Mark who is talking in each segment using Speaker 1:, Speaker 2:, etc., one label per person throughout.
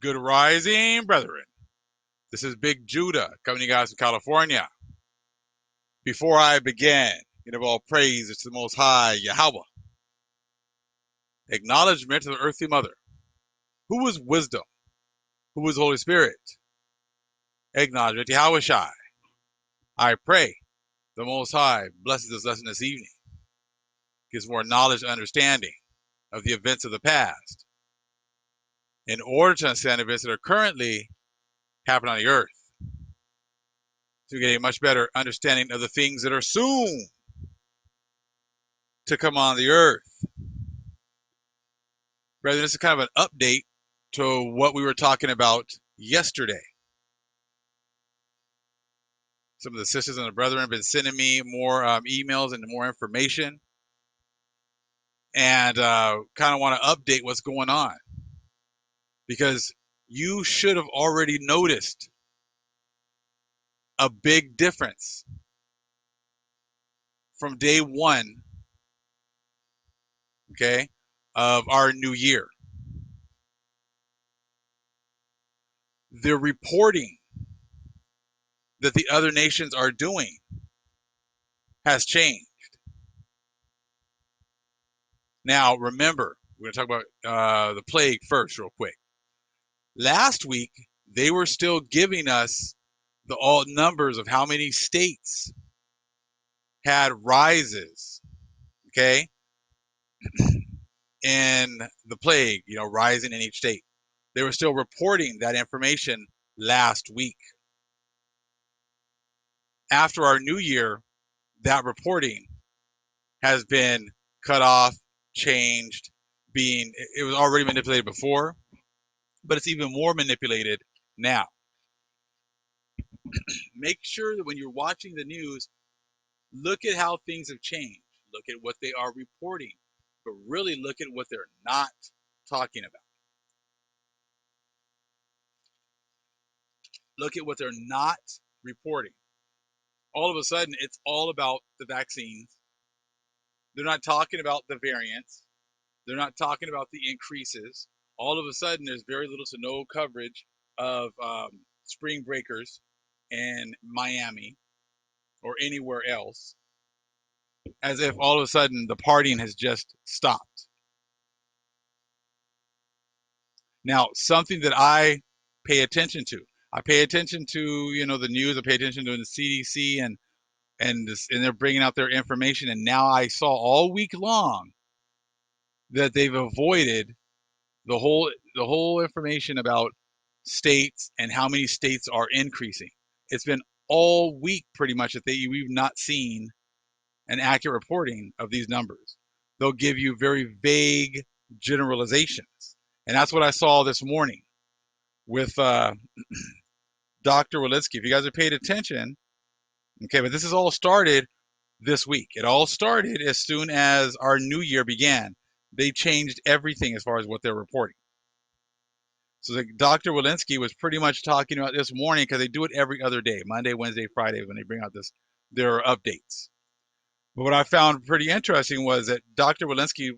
Speaker 1: Good rising, brethren. This is Big Judah coming to you guys from California. Before I begin, give all praise to the Most High Yahweh. Acknowledgement to the earthly mother. Who is wisdom? Who is Holy Spirit? Acknowledgement to Yahweh Shai. I pray the Most High blesses this lesson this evening, gives more knowledge and understanding of the events of the past in order to understand events that are currently happening on the earth, to get a much better understanding of the things that are soon to come on the earth. Brethren, this is kind of an update to what we were talking about yesterday. Some of the sisters and the brethren have been sending me more emails and more information, and kind of want to update what's going on, because you should have already noticed a big difference from day one, okay, of our new year. The reporting that the other nations are doing has changed. Now, remember, we're going to talk about the plague first real quick. Last week, they were still giving us the all numbers of how many states had rises, okay, in the plague, rising in each state. They were still reporting that information last week. After our new year, that reporting has been cut off, changed, it was already manipulated before, but it's even more manipulated now. Make sure that when you're watching the news, look at how things have changed. Look at what they are reporting, but really look at what they're not talking about. Look at what they're not reporting. All of a sudden, it's all about the vaccines. They're not talking about the variants. They're not talking about the increases. All of a sudden, there's very little to no coverage of spring breakers in Miami or anywhere else, as if all of a sudden the partying has just stopped. Now, something that I pay attention to, I pay attention to, the news. I pay attention to the CDC and they're bringing out their information. And now I saw all week long that they've avoided the whole information about states and how many states are increasing. It's been all week pretty much that we've not seen an accurate reporting of these numbers. They'll give you very vague generalizations, and that's what I saw this morning with Dr. Walensky. If you guys have paid attention, okay, but this has all started this week. It all started as soon as our new year began. They changed everything as far as what they're reporting. So Dr. Walensky was pretty much talking about this morning, because they do it every other day, Monday, Wednesday, Friday, when they bring out their updates. But what I found pretty interesting was that Dr. Walensky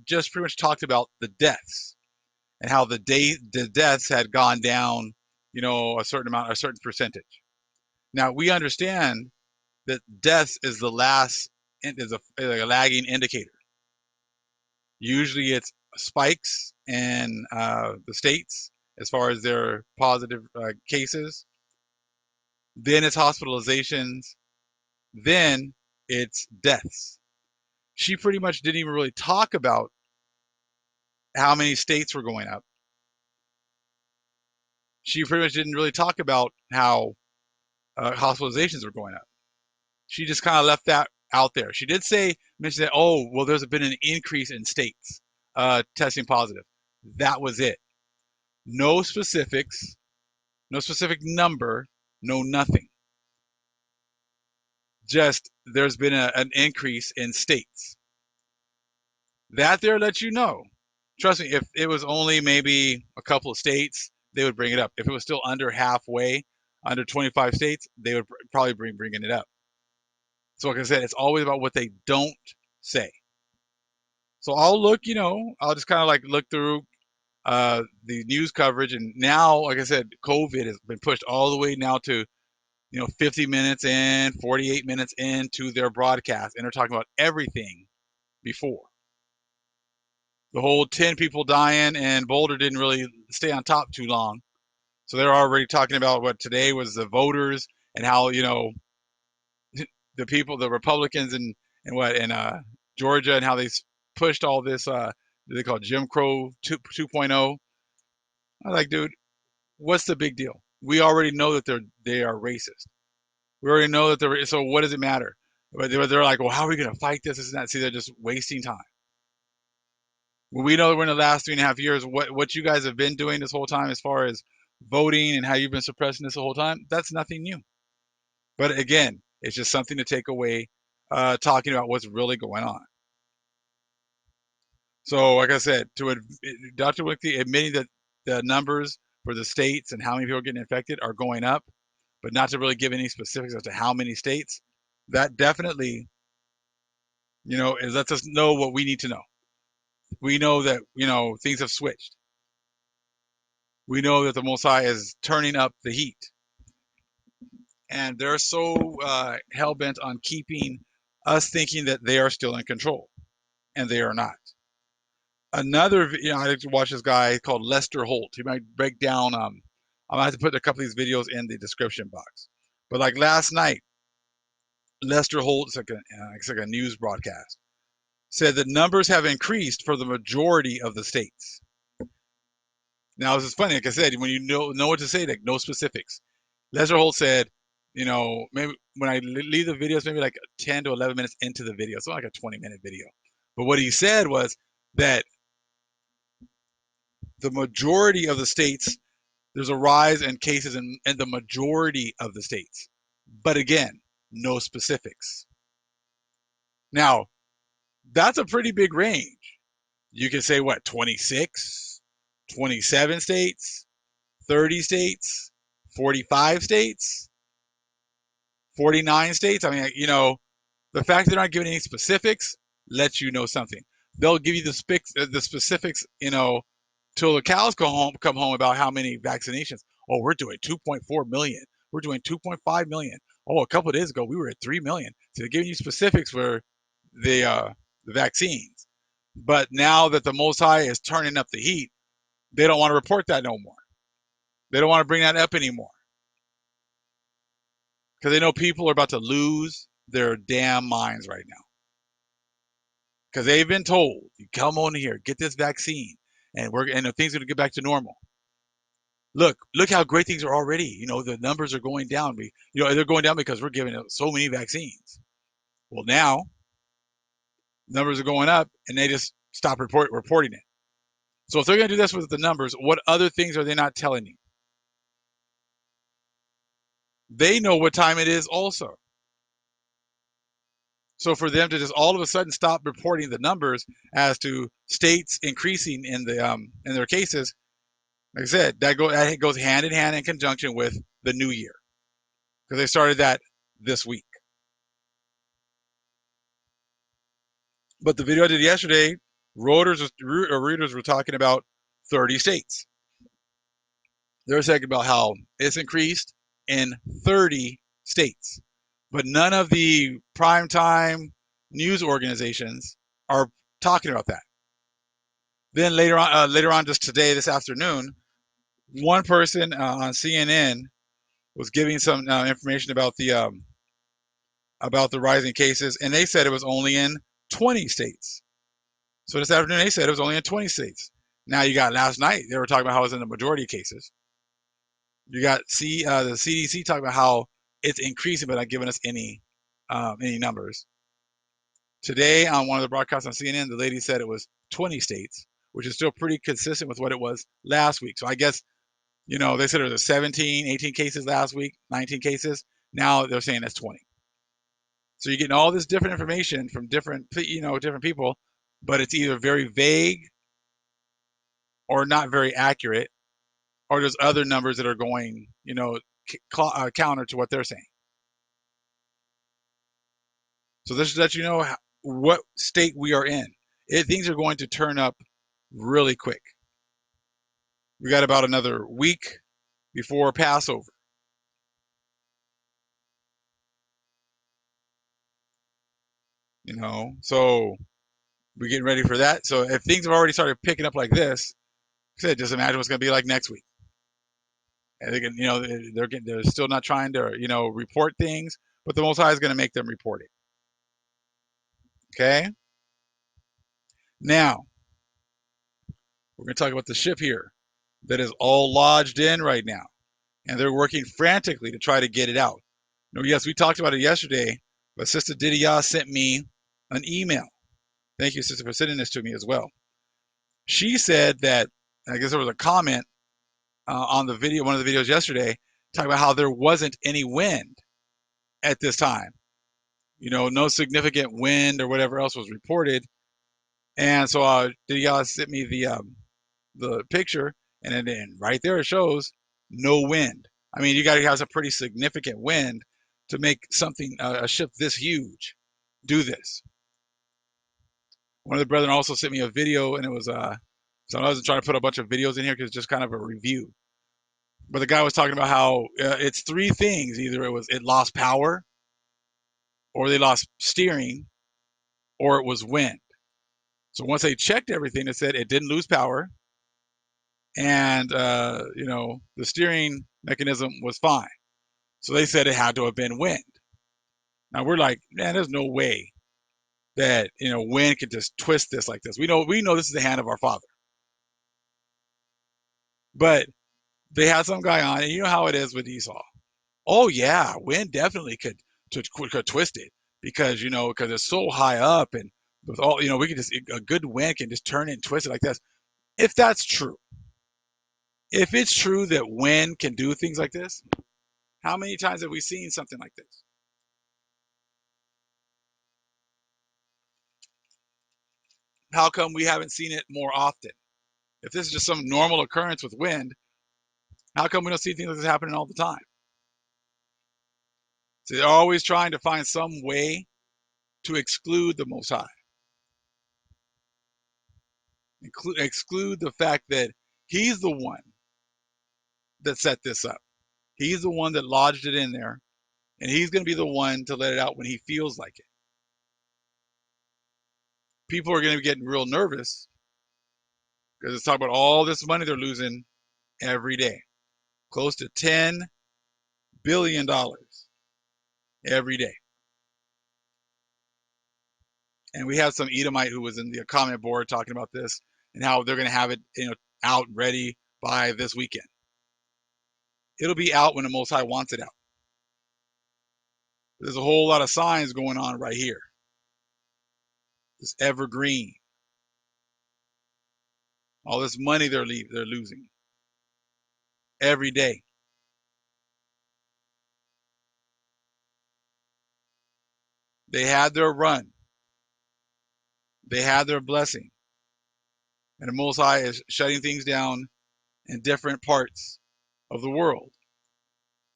Speaker 1: just pretty much talked about the deaths and how the deaths had gone down, a certain percentage. Now, we understand that deaths is a lagging indicator. Usually it's spikes in the states as far as their positive cases. Then it's hospitalizations. Then it's deaths. She pretty much didn't even really talk about how many states were going up. She pretty much didn't really talk about how hospitalizations were going up. She just kind of left that out there. She did mention that, oh, well, there's been an increase in states testing positive. That was it. No specifics, no specific number, no nothing. Just there's been an increase in states. That there lets you know. Trust me, if it was only maybe a couple of states, they would bring it up. If it was still under halfway, under 25 states, they would probably bringing it up. So like I said, it's always about what they don't say. So I'll look, I'll just kind of like look through the news coverage, and now, like I said, COVID has been pushed all the way now to 50 minutes in, 48 minutes into their broadcast, and they're talking about everything before. The whole 10 people dying, and Boulder didn't really stay on top too long. So they're already talking about what today was the voters and how, the people, the Republicans and Georgia, and how they pushed all this, they call Jim Crow 2.0. I'm like, dude, what's the big deal? We already know that they are racist. We already know that so what does it matter? But they're like, well, how are we going to fight this and that? See, they're just wasting time. When we know that we're in the last 3.5 years, what you guys have been doing this whole time as far as voting and how you've been suppressing this the whole time, that's nothing new. But again, it's just something to take away, talking about what's really going on. So, like I said, Dr. Wickley admitting that the numbers for the states and how many people are getting infected are going up, but not to really give any specifics as to how many states, that definitely, it lets us know what we need to know. We know that, things have switched. We know that the Most High is turning up the heat. And they're so hell-bent on keeping us thinking that they are still in control, and they are not. Another, I like to watch this guy called Lester Holt. He might break down. I'm gonna have to put a couple of these videos in the description box. But like last night, Lester Holt, it's like a news broadcast, said that numbers have increased for the majority of the states. Now, this is funny. Like I said, when you know what to say, like no specifics. Lester Holt said, maybe when I leave the videos, maybe like 10 to 11 minutes into the video, so like a 20-minute video. But what he said was that the majority of the states, there's a rise in cases in the majority of the states. But again, no specifics. Now, that's a pretty big range. You can say, what, 26, 27 states, 30 states, 45 states, 49 states. I mean, the fact that they're not giving any specifics lets you know something. They'll give you the specifics, till the cows come home about how many vaccinations. Oh, we're doing 2.4 million. We're doing 2.5 million. Oh, a couple of days ago we were at 3 million. So they're giving you specifics for the vaccines. But now that the Most High is turning up the heat, they don't want to report that no more. They don't want to bring that up anymore because they know people are about to lose their damn minds right now. Because they've been told, you come on here, get this vaccine, and things are going to get back to normal. Look how great things are already. The numbers are going down. They're going down because we're giving out so many vaccines. Well, now numbers are going up, and they just stop reporting it. So if they're going to do this with the numbers, what other things are they not telling you? They know what time it is also. So for them to just all of a sudden stop reporting the numbers as to states increasing in their cases, like I said, that goes hand in hand in conjunction with the new year, because they started that this week. But the video I did yesterday, Reuters were talking about 30 states. They're talking about how it's increased in 30 states, but none of the primetime news organizations are talking about that. Then later on, just today, this afternoon, one person on CNN was giving some information about the rising cases, and they said it was only in 20 states. So this afternoon, they said it was only in 20 states. Now you got last night, they were talking about how it was in the majority of cases. You got the CDC talking about how it's increasing, but not giving us any numbers. Today, on one of the broadcasts on CNN, the lady said it was 20 states, which is still pretty consistent with what it was last week. So I guess, they said it was 17, 18 cases last week, 19 cases. Now they're saying it's 20. So you're getting all this different information from different people, but it's either very vague or not very accurate, or there's other numbers that are going, counter to what they're saying. So this lets you know what state we are in. Things are going to turn up really quick. We got about another week before Passover. So we're getting ready for that. So if things have already started picking up like this, like I said, just imagine what's going to be like next week. And they can, they're still not trying to, report things, but the Most High is going to make them report it. Okay. Now we're going to talk about the ship here that is all lodged in right now, and they're working frantically to try to get it out. Yes, we talked about it yesterday, but Sister Didiya sent me an email. Thank you, Sister, for sending this to me as well. She said that, I guess there was a comment on the video, one of the videos yesterday, talking about how there wasn't any wind at this time. No significant wind or whatever else was reported. And so Didiya sent me the picture, and then right there it shows no wind. I mean, you got to have some pretty significant wind to make something, a ship this huge, do this. One of the brethren also sent me a video, and it was so I wasn't trying to put a bunch of videos in here because it's just kind of a review. But the guy was talking about how it's three things: either it lost power, or they lost steering, or it was wind. So once they checked everything, it said it didn't lose power, and the steering mechanism was fine. So they said it had to have been wind. Now we're like, man, there's no way that wind could just twist this like this. We know this is the hand of our Father. But they had some guy on, and you know how it is with Esau. Oh yeah, wind definitely could twist it because it's so high up, and with all we can just a good wind can just turn it and twist it like this. If that's true, if it's true that wind can do things like this, how many times have we seen something like this? How come we haven't seen it more often? If this is just some normal occurrence with wind, how come we don't see things like this happening all the time? So they're always trying to find some way to exclude the Most High, exclude the fact that He's the one that set this up. He's the one that lodged it in there, and He's going to be the one to let it out when He feels like it. People are going to be getting real nervous because it's talking about all this money they're losing every day, close to $10 billion every day. And we have some Edomite who was in the comment board talking about this and how they're going to have it, out ready by this weekend. It'll be out when the Most High wants it out. There's a whole lot of signs going on right here. This evergreen, all this money they're losing every day. They had their run. They had their blessing. And the Most High is shutting things down in different parts of the world.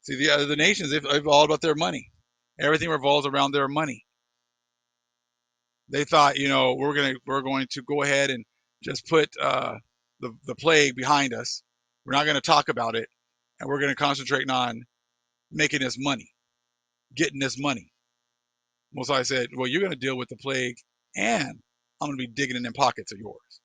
Speaker 1: See, the other nations, they've all about their money. Everything revolves around their money. They thought, we're going to go ahead and just put the plague behind us. We're not going to talk about it, and we're going to concentrate on making this money, getting this money. Most High said, well, you're going to deal with the plague, and I'm going to be digging in them pockets of yours.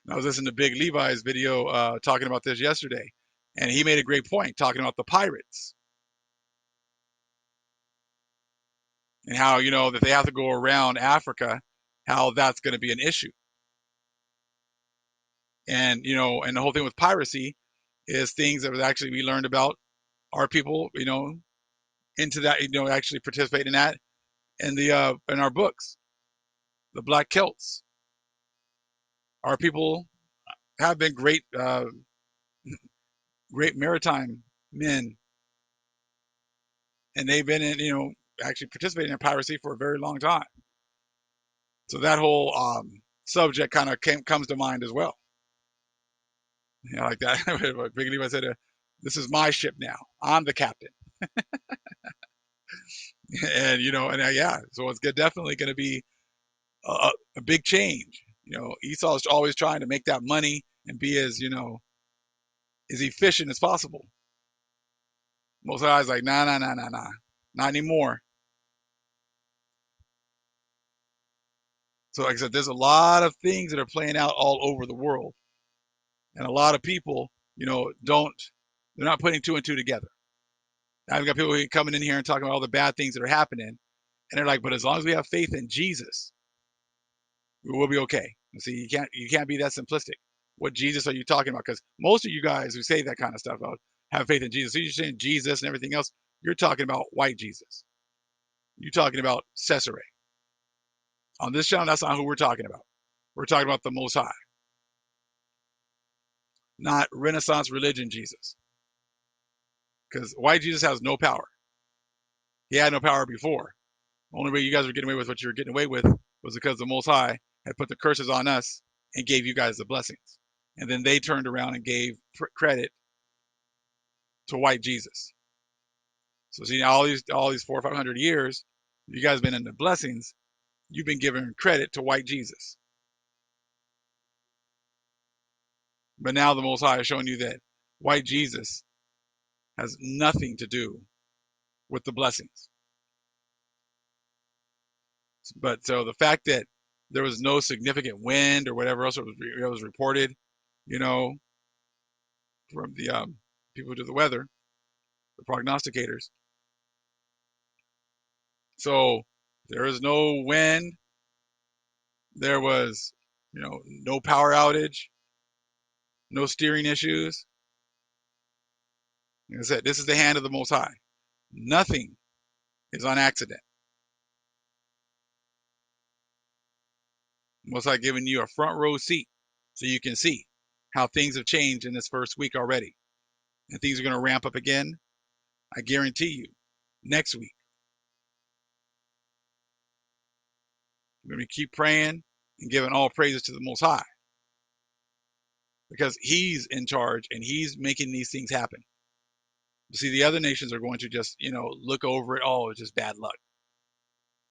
Speaker 1: And I was listening to Big Levi's video talking about this yesterday, and he made a great point talking about the pirates and how, that they have to go around Africa, how that's going to be an issue. And, and the whole thing with piracy is things that was actually we learned about our people, into that, actually participate in that in our books. The Black Celts, our people have been great maritime men, and they've been in, actually participating in piracy for a very long time. So that whole subject kind of comes to mind as well. Like that. Big Levi said, "This is my ship now. I'm the captain." And yeah, so it's definitely going to be a big change. Esau is always trying to make that money and be as as efficient as possible. Most High's like, nah, nah, nah, nah, nah, not anymore. So, like I said, there's a lot of things that are playing out all over the world, and a lot of people, they're not putting two and two together. I've got people coming in here and talking about all the bad things that are happening, and they're like, but as long as we have faith in Jesus, we will be okay. See, you can't be that simplistic. What Jesus are you talking about? Because most of you guys who say that kind of stuff about have faith in Jesus, so you're saying Jesus and everything else. You're talking about white Jesus. You're talking about Caesarea. On this channel, that's not who we're talking about. We're talking about the Most High, not Renaissance religion Jesus. Because white Jesus has no power. He had no power before. The only way you guys were getting away with what you were getting away with was because the Most High had put the curses on us and gave you guys the blessings. And then they turned around and gave credit to white Jesus. So see, all these 400 or 500 years, you guys have been in the blessings. You've been giving credit to white Jesus. But now the Most High is showing you that white Jesus has nothing to do with the blessings. But so the fact that there was no significant wind or whatever else was reported, you know, from the people who do the weather, the prognosticators. So there is no wind. There was, no power outage, no steering issues. Like I said, this is the hand of the Most High. Nothing is on accident. Most High giving you a front row seat so you can see how things have changed in this first week already. And things are going to ramp up again. I guarantee you, next week. We're going to keep praying and giving all praises to the Most High because He's in charge and He's making these things happen. You see, the other nations are going to just, look over it. Oh, it's just bad luck.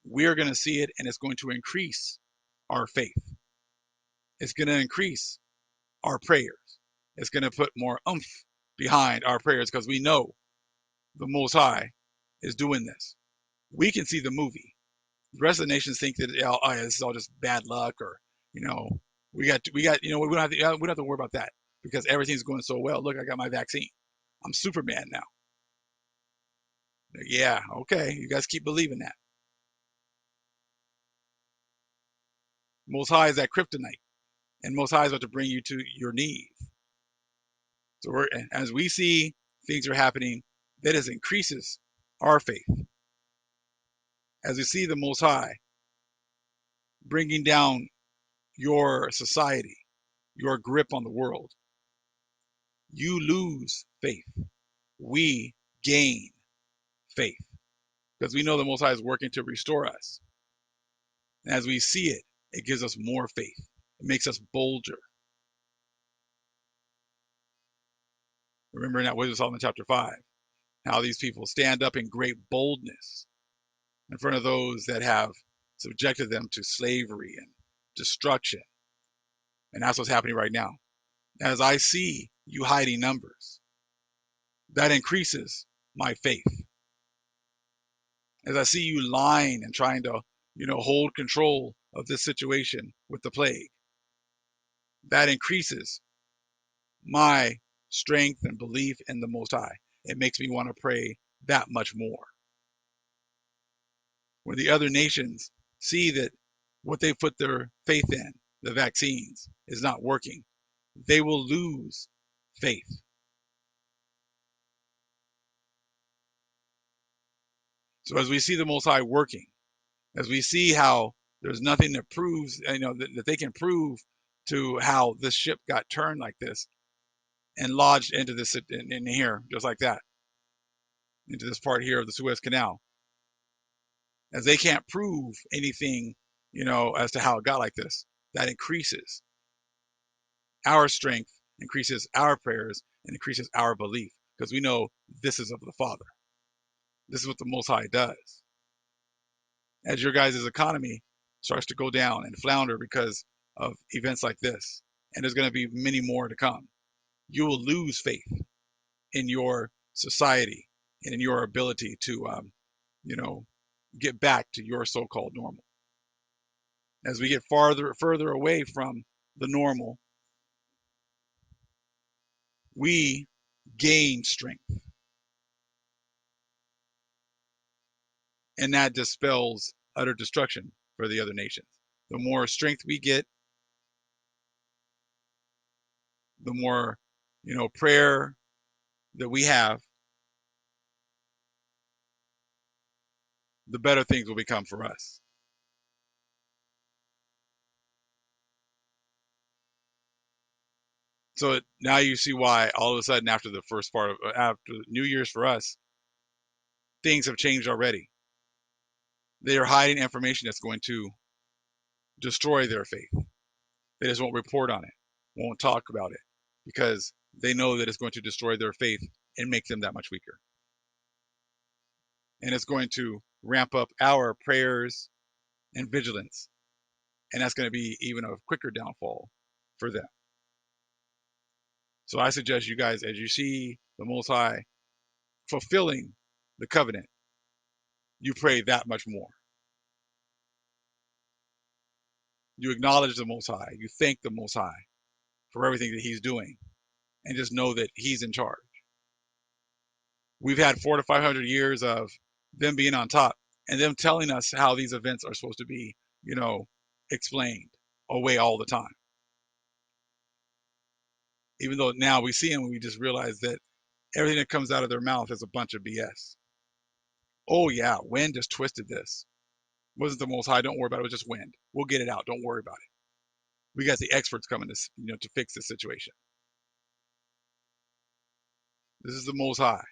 Speaker 1: We're going to see it, and it's going to increase our faith. It's going to increase our prayers. It's going to put more oomph behind our prayers because we know the Most High is doing this. We can see the movie. The rest of the nations think that this is all just bad luck, or we got we don't have to worry about that because everything's going so well. Look, I got my vaccine. I'm Superman now. Yeah, okay, you guys keep believing that. Most High is that kryptonite, and Most High is about to bring you to your knees. So as we see things are happening, that is increases our faith. As we see the Most High bringing down your society, your grip on the world, you lose faith. We gain faith because we know the Most High is working to restore us. And as we see it, it gives us more faith. It makes us bolder. Remember in that Wisdom of Solomon chapter 5, how these people stand up in great boldness in front of those that have subjected them to slavery and destruction. And that's what's happening right now. As I see you hiding numbers, that increases my faith. As I see you lying and trying to, hold control of this situation with the plague, that increases my strength and belief in the Most High. It makes me want to pray that much more. When the other nations see that what they put their faith in, the vaccines, is not working, they will lose faith. So as we see the Most High working, as we see how there's nothing that proves, that they can prove to how this ship got turned like this and lodged into this in here, just like that, into this part here of the Suez Canal, as they can't prove anything, as to how it got like this, that increases our strength, increases our prayers, and increases our belief because we know this is of the Father. This is what the Most High does. As your guys' economy starts to go down and flounder because of events like this, and there's going to be many more to come, you will lose faith in your society and in your ability to, you know, get back to your so-called normal. As we get further away from the normal, we gain strength, and that dispels utter destruction for the other nations. The more strength we get, the more, prayer that we have, the better things will become for us. So now you see why all of a sudden after the first part of after New Year's for us, things have changed already. They are hiding information that's going to destroy their faith. They just won't report on it, won't talk about it, because they know that it's going to destroy their faith and make them that much weaker. And it's going to ramp up our prayers and vigilance. And that's going to be even a quicker downfall for them. So I suggest you guys, as you see the Most High fulfilling the covenant, you pray that much more. You acknowledge the Most High. You thank the Most High for everything that He's doing, and just know that He's in charge. We've had 400 to 500 years of them being on top and them telling us how these events are supposed to be, explained away all the time. Even though now we see them, we just realize that everything that comes out of their mouth is a bunch of BS. Oh yeah, wind just twisted this. Wasn't the Most High? Don't worry about it. It was just wind. We'll get it out. Don't worry about it. We got the experts coming to fix this situation. This is the Most High,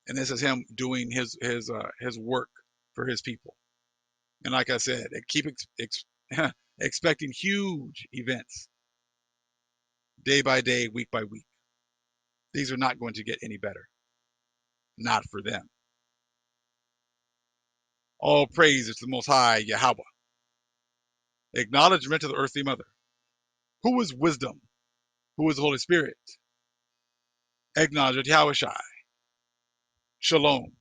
Speaker 1: and this is Him doing His work for His people. And like I said, keep expecting huge events day by day, week by week. These are not going to get any better. Not for them. All praise is to the Most High Yahweh. Acknowledgement to the earthly mother. Who is wisdom? Who is the Holy Spirit? Acknowledgement to Yahweh Shai. Shalom.